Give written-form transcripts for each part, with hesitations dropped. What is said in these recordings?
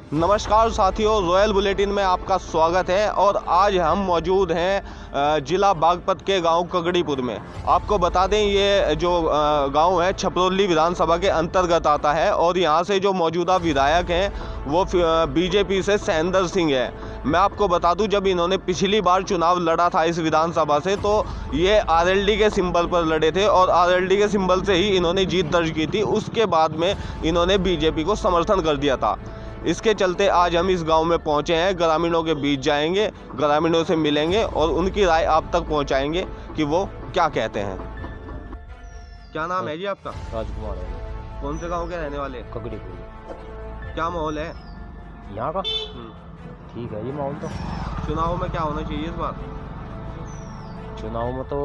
नमस्कार साथियों, royal bulletin में आपका स्वागत है। और आज हम मौजूद हैं जिला बागपत के गांव कगड़ीपुर में। आपको बता दें, ये जो गांव है छपरौली विधानसभा के अंतर्गत आता है और यहां से जो मौजूदा विधायक हैं वो बीजेपी से सैंदर सिंह है। मैं आपको बता दूं, जब इन्होंने पिछली बार चुनाव लड़ा था इस विधानसभा से तो ये आरएलडी के सिंबल पर लड़े थे और आरएलडी के सिंबल से ही इन्होंने जीत दर्ज की थी। उसके बाद में इन्होंने बीजेपी को समर्थन कर दिया था। इसके चलते आज हम इस गांव में पहुंचे हैं, ग्रामीणों के बीच जाएंगे, ग्रामीणों से मिलेंगे और उनकी राय आप तक पहुंचाएंगे कि वो क्या कहते हैं। क्या नाम है जी आपका? राजकुमार है। कौन से गांव के रहने वाले? कगड़ीपुर। क्या माहौल है यहाँ का? ठीक है जी माहौल तो। चुनाव में क्या होना चाहिए इस बार? चुनाव में तो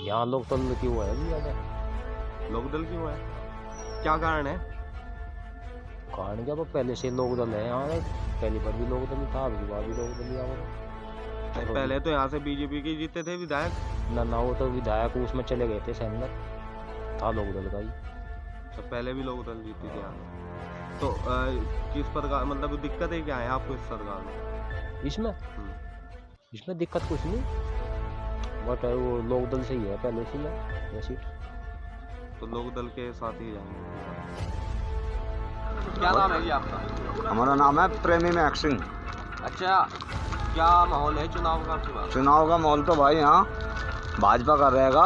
यहाँ लोकदल की वो है जी ज़्यादा। लोकदल की वो है, क्या कारण है? कारण क्या, तो पहले से लोकदल है यहाँ। पहली बार भी लोकदल ही था, अगली बार भी लोकदल ही आया। पहले तो यहाँ से बीजेपी के जीते थे विधायक। ना वो तो विधायक उसमें चले गए थे, सैंदर था लोकदल का ही। तो पहले भी लोकदल जीती थी यहाँ। तो किस प्रकार, मतलब दिक्कतें क्या है आपको इस सरकार में? इसमें दिक्कत कुछ नहीं, बट वो लोकदल से ही है, पहले से ही है ये सीट। तो लोकदल के साथ ही जाएंगे। क्या नाम है जी आपका? हमारा नाम है प्रेमी महक सिंह। अच्छा, क्या माहौल है चुनाव का आपके पास? चुनाव का माहौल तो भाई यहाँ भाजपा का रहेगा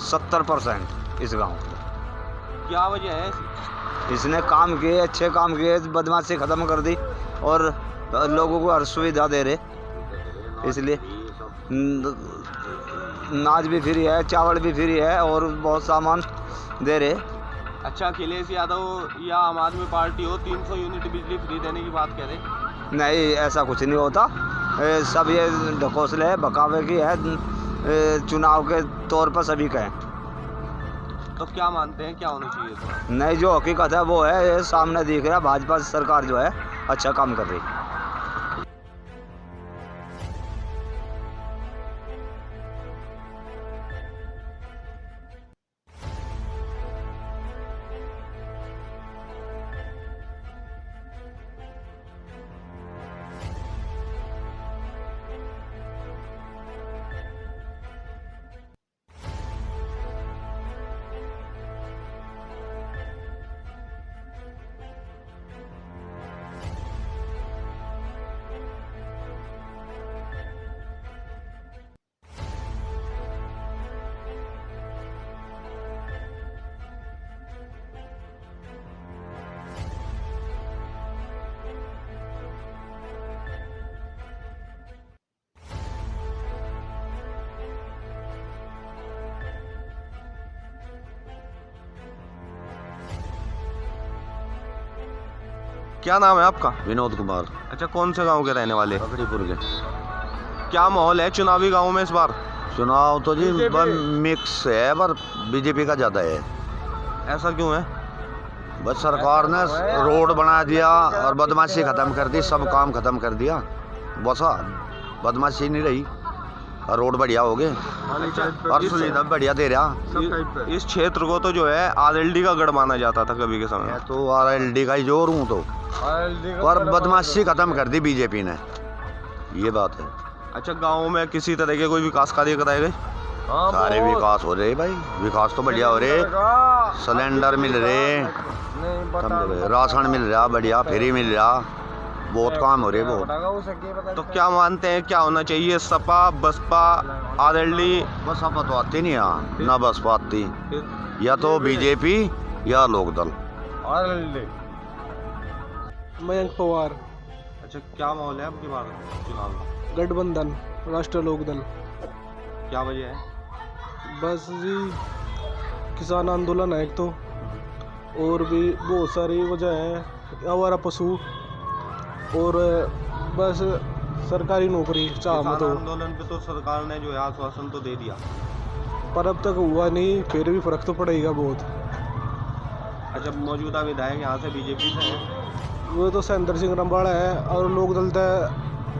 70% इस गांव। क्या वजह है? इसने काम किए, अच्छे काम किए, बदमाशी ख़त्म कर दी और लोगों को हर सुविधा दे रहे। इसलिए नाज भी फ्री है, चावल भी फ्री है और बहुत सामान दे रहे। अच्छा, अखिलेश यादव या आम आदमी पार्टी हो 300 यूनिट बिजली फ्री देने की बात कह रहे। नहीं, ऐसा कुछ नहीं होता। सब ये ढकोसले है, बकावे की है, चुनाव के तौर पर सभी का है। तो क्या मानते हैं क्या होना चाहिए तो? नहीं, जो हकीकत है वो है, ये सामने दिख रहा है। भाजपा सरकार जो है अच्छा काम कर रही है। क्या नाम है आपका? विनोद कुमार। अच्छा, कौन से गांव के रहने वाले? कगड़ीपुर के। क्या माहौल है चुनावी गांव में इस बार? चुनाव तो जी मिक्स है, पर बीजेपी का ज़्यादा है। ऐसा क्यों है? बस सरकार ने रोड बना दिया और बदमाशी ख़त्म कर दी, सब काम ख़त्म कर दिया। बस बदमाशी नहीं रही, रोड बढ़िया हो गए और सुविधा बढ़िया दे रहा। इस क्षेत्र को तो जो है आरएलडी का गढ़ माना जाता था कभी के समय। तो आरएलडी का ही जोर हूँ तो, पर बदमाशी ख़त्म कर दी बीजेपी ने, ये बात है। अच्छा, गाँव में किसी तरह के कोई विकास कार्य कराए गए? सारे विकास हो रहे भाई, विकास तो बढ़िया हो रहे। सिलेंडर मिल रहे, राशन मिल रहा बढ़िया, फ्री मिल रहा, बहुत काम हो रहे बहुत। तो क्या मानते हैं क्या होना चाहिए, सपा, बसपा, आरएलडी? बसपा तो आती नहीं यहाँ, ना बसपा आती, या तो बीजेपी या लोकदल। मयंक पवार। अच्छा, क्या माहौल है आपकी बार चुनाव में? गठबंधन, राष्ट्रीय लोकदल। क्या वजह है? बस जी किसान आंदोलन है एक तो, और भी बहुत सारी वजह है, आवारा पशु, और बस सरकारी नौकरी चाह में। तो आंदोलन पे तो सरकार ने जो है आश्वासन तो दे दिया, पर अब तक हुआ नहीं, फिर भी फर्क तो पड़ेगा बहुत। अच्छा, मौजूदा विधायक यहाँ से बीजेपी से है? वो तो सैंदर सिंह रंबाड़ा है और लोकदल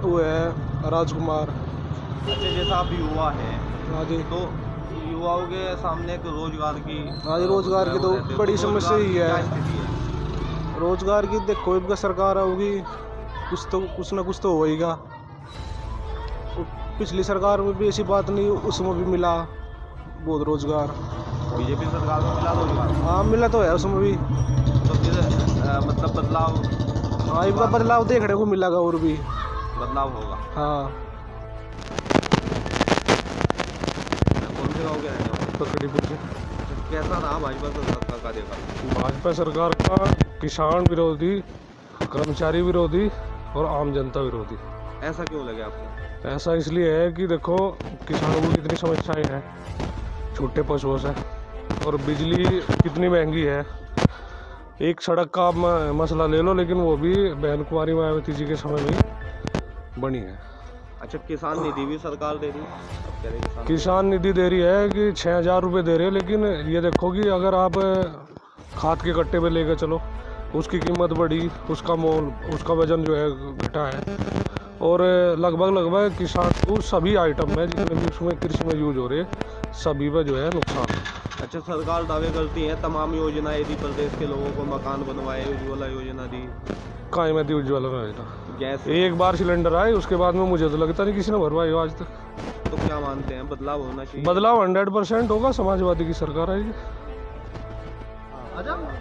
वो है राजकुमार। अच्छा, जैसा आप युवा है, हाँ जी, तो युवाओं के सामने एक रोजगार की, हाँ जी, रोजगार की तो बड़ी समस्या ही है। रोजगार की देखो इनका सरकार होगी कुछ ना कुछ तो होएगा। पिछली सरकार में भी ऐसी बात नहीं, उसमें भी मिला बहुत रोजगार। बीजेपी सरकार में मिला रोजगार? हाँ मिला तो है उसमें भी। तो फिर मतलब बदलाव? हाँ इनका बदलाव देखने को मिलेगा और भी बदलाव होगा। हाँ। कौन से गाँव के रहने वाले? ककड़ीपुर से। कैसा रहा भाजपा सरकार का कार्यकाल? भाजपा सरकार का किसान विरोधी, कर्मचारी विरोधी और आम जनता विरोधी। ऐसा क्यों लगे आपको? ऐसा इसलिए है कि देखो किसानों को कितनी समस्याएं हैं छोटे पशुओं से, और बिजली कितनी महंगी है। एक सड़क का मसला ले लो, लेकिन वो भी बहन कुमारी मायावती जी के समय में बनी है। अच्छा, किसान निधि भी सरकार दे रही है? अब कह रहे किसान निधि दे रही है कि 6,000 रुपये दे रही है, लेकिन ये देखो कि अगर आप खाद के कट्टे पे लेकर चलो, उसकी कीमत बढ़ी, उसका मोल, उसका वजन जो है घटा है, और लगभग किसान को सभी आइटम में जितने भी उसमें कृषि में यूज हो रहे सभी पर जो है नुकसान है। अच्छा, सरकार दावे करती है तमाम योजनाएं दी, प्रदेश के लोगों को मकान बनवाए, उज्ज्वला योजना दी। कहाँ में दी उज्ज्वला योजना? गैस एक बार सिलेंडर आए, उसके बाद में मुझे तो लगता नहीं किसी ने भरवाई हो आज तक। तो क्या मानते हैं, बदलाव होना चाहिए? बदलाव 100% होगा, समाजवादी की सरकार आएगी।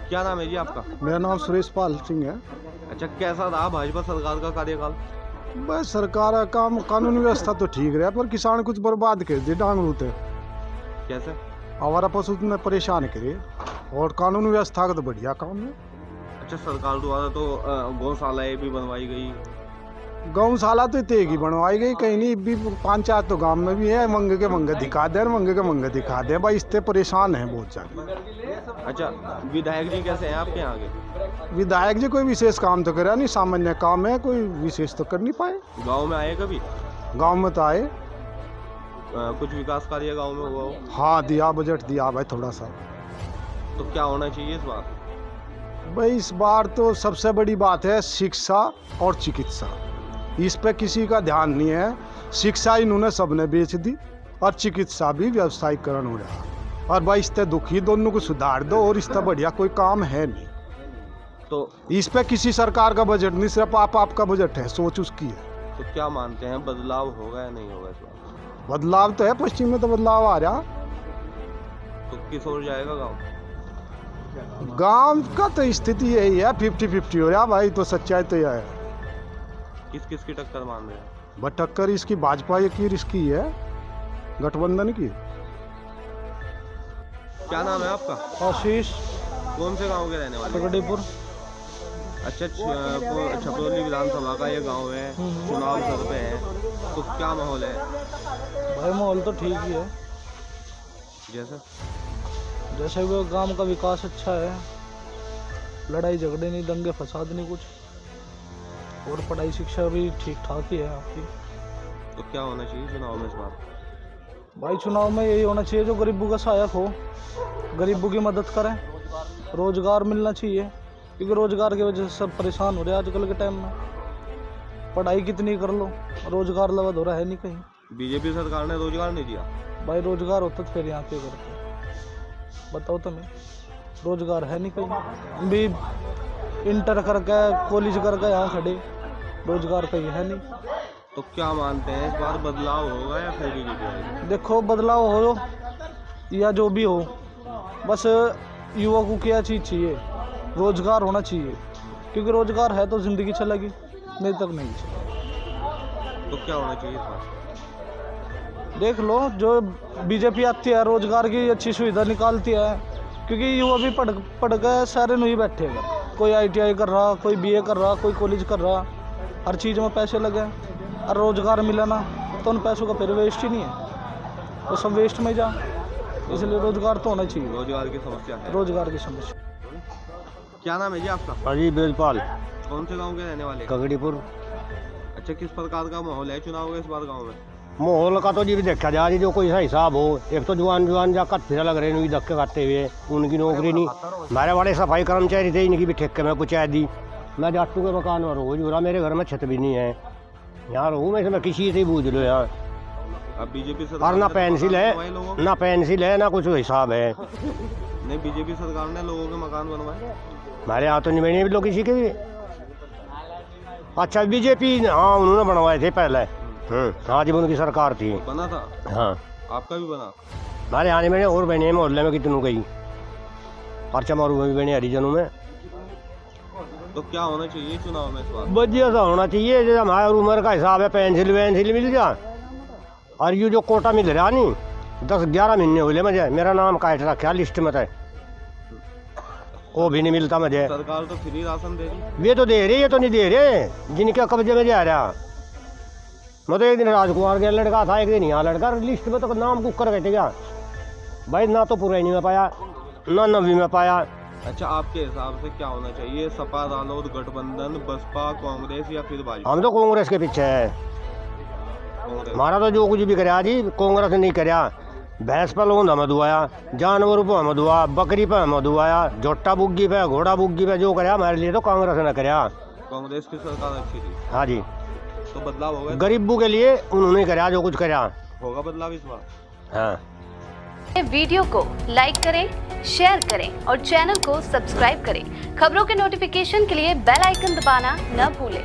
क्या नाम है जी आपका? मेरा नाम सुरेश पाल सिंह है। अच्छा, कैसा रहा भाजपा सरकार का कार्यकाल? बस सरकार का काम, कानून व्यवस्था तो ठीक रहा, पर किसान कुछ बर्बाद कर दिए डांगरू थे। कैसे? आवारा पशु ने परेशान करे, और कानून व्यवस्था का तो बढ़िया काम है। अच्छा, सरकार द्वारा तो गौशालाएं भी बनवाई गई। गौशाला तो इतने की बनवाई गई, कहीं नहीं भी पंचायत तो गांव में भी है, मंगे के मंगे दिखा दे, मंगे के मंगे दिखा दे, भाई इससे परेशान है बहुत ज़्यादा। अच्छा, विधायक जी कैसे हैं आपके यहाँ के? विधायक जी कोई विशेष काम तो करे नहीं, सामान्य काम है, कोई विशेष तो कर नहीं पाए। गाँव में आए कभी? गाँव में तो आए, कुछ विकास कार्य गाँव में हुआ हो? हाँ दिया, बजट दिया भाई थोड़ा सा। तो क्या होना चाहिए इस बार? भाई इस बार तो सबसे बड़ी बात है शिक्षा और चिकित्सा, इस पे किसी का ध्यान नहीं है। शिक्षा इन्होंने सबने बेच दी, और चिकित्सा भी व्यवसायीकरण हो रहा, और भाई इससे दुखी दोनों को सुधार दो, और इससे बढ़िया कोई काम है नहीं। तो इस पे किसी सरकार का बजट नहीं, सिर्फ आपका बजट है, सोच उसकी है। तो क्या मानते हैं, बदलाव होगा या नहीं होगा इस बार? बदलाव तो है, पश्चिम में तो बदलाव आ रहा। तो किस ओर जाएगा गाँव? गांव का तो स्थिति यही है, 50-50 हो रहा भाई, तो सच्चाई तो यह है। किस किस की टक्कर मान रहे हैं? बट टक्कर इसकी भाजपा की, इसकी है गठबंधन की। क्या नाम है आपका? आशीष। कौन से गांव के रहने वाले? ककड़ीपुर। अच्छा, छपरौली विधानसभा का ये गांव है, चुनाव सर पे है, तो क्या माहौल है? भाई माहौल तो ठीक ही है, जैसे वो गांव का विकास अच्छा है, लड़ाई झगड़े नहीं, दंगे फसाद नहीं कुछ, और पढ़ाई शिक्षा भी ठीक ठाक ही है आपकी। तो क्या होना चाहिए चुनाव में इस बार? भाई चुनाव में यही होना चाहिए जो गरीबों का सहायक हो, गरीबों की मदद करें, रोजगार मिलना चाहिए, क्योंकि रोजगार की वजह से सब परेशान हो रहे हैं आजकल के टाइम में। पढ़ाई कितनी कर लो, रोजगार लवद हो रहा है नहीं कहीं। बीजेपी सरकार ने रोजगार नहीं दिया? भाई रोजगार होता तो फिर यहाँ पे करते, बताओ तो मैं, रोजगार है नहीं कहीं। भी इंटर करके, कॉलेज करके यहाँ खड़े, रोजगार कहीं है नहीं। तो क्या मानते हैं, इस बार बदलाव होगा या फिर बीजेपी आएगी? देखो बदलाव हो या जो भी हो, बस युवा को क्या चीज़ चाहिए, रोजगार होना चाहिए, क्योंकि रोजगार है तो ज़िंदगी चलेगी, नहीं तक नहीं चलेगी। तो क्या होना चाहिए इस बार? देख लो, जो बीजेपी आती है रोजगार की अच्छी सुविधा निकालती है, क्योंकि युवा भी पढ़ के सारे नहीं बैठेगा, कोई ITI कर रहा, कोई BA कर रहा, कोई कॉलेज कर रहा, हर चीज़ में पैसे लगे, और रोजगार मिला ना तो उन पैसों का फिर वेस्ट ही नहीं है, वो सब वेस्ट में जा, इसलिए रोजगार तो होना चाहिए। रोजगार की समस्या है? रोजगार की समस्या। क्या नाम है जी आपका? अजी बेलपाल, कौन से गांव के रहने वाले? ककड़ीपुर। अच्छा, किस प्रकार का माहौल है चुनाव का इस बार गांव में? माहौल का तो जी भी देखा जा रही, जो कोई सा हिसाब हो, एक तो जवान जाकर फिर लग रहे हैं धक्के खाते हुए, उनकी नौकरी नहीं। हमारे बड़े सफाई कर्मचारी थे, इनकी भी ठेके में पहुँचा दी। मैं जाटू के मकान में रोज हो रहा, मेरे घर में छत भी नहीं है, यहाँ रहूँ मैं, इसमें किसी से बूझ लो यार। अब बीजेपी और ना पेंसिल है, ना पेंसिल है, ना कुछ हिसाब है। नहीं, बीजेपी सरकार ने लोगों के मकान बनवाए। हमारे यहाँ तो नहीं बने लोग किसी के भी। अच्छा बीजेपी, हाँ उन्होंने बनवाए थे पहले। हाँ जब उनकी सरकार थी बना था। हाँ आपका भी बना। हमारे आने में और बने मोहल्ले में कितनों गई, पर्चा मारू में भी बने हरिजनों में। तो क्या होना चाहिए चुनाव में इस बार? बढ़िया सा होना चाहिए, जैसे हमारे उम्र का हिसाब है, पेंसिल वेंसिल मिल जा। और ये जो कोटा मिल रहा नहीं 10-11 महीने हुए मुझे, मेरा नाम काट रखा लिस्ट में था, वो भी नहीं मिलता मुझे। सरकार तो फ्री राशन दे रही। ये तो दे रही है, तो नहीं दे रहे जिनके कब्जे में जा रहा। मैं तो एक दिन राजकुमार का लड़का था, एक दिन यहाँ लड़का, लिस्ट में तो नाम कुक कर बैठे गया भाई, ना तो पुरानी में पाया ना नवी में पाया। अच्छा, आपके हिसाब से क्या होना चाहिए? सपा, रालोद गठबंधन, बसपा, कांग्रेस या फिर भाजपा? हम तो कांग्रेस के पीछे है। हमारा तो जो कुछ भी कराया जी कांग्रेस ने नहीं कराया। भैंस पर लोन हमें दुआया, जानवर पर हमें दुआ, बकरी पर हमें दुआया, झोटा बुग्गी पे, घोड़ा बुग्गी पे जो कराया हमारे लिए तो कांग्रेस ने कराया। कांग्रेस की सरकार अच्छी थी। हाँ जी, तो बदलाव होगा? गरीबों के लिए उन्होंने कराया जो कुछ कराया। होगा बदलाव इस बार? हाँ। वीडियो को लाइक करें, शेयर करें और चैनल को सब्सक्राइब करें। खबरों के नोटिफिकेशन के लिए बेल आइकन दबाना न भूलें।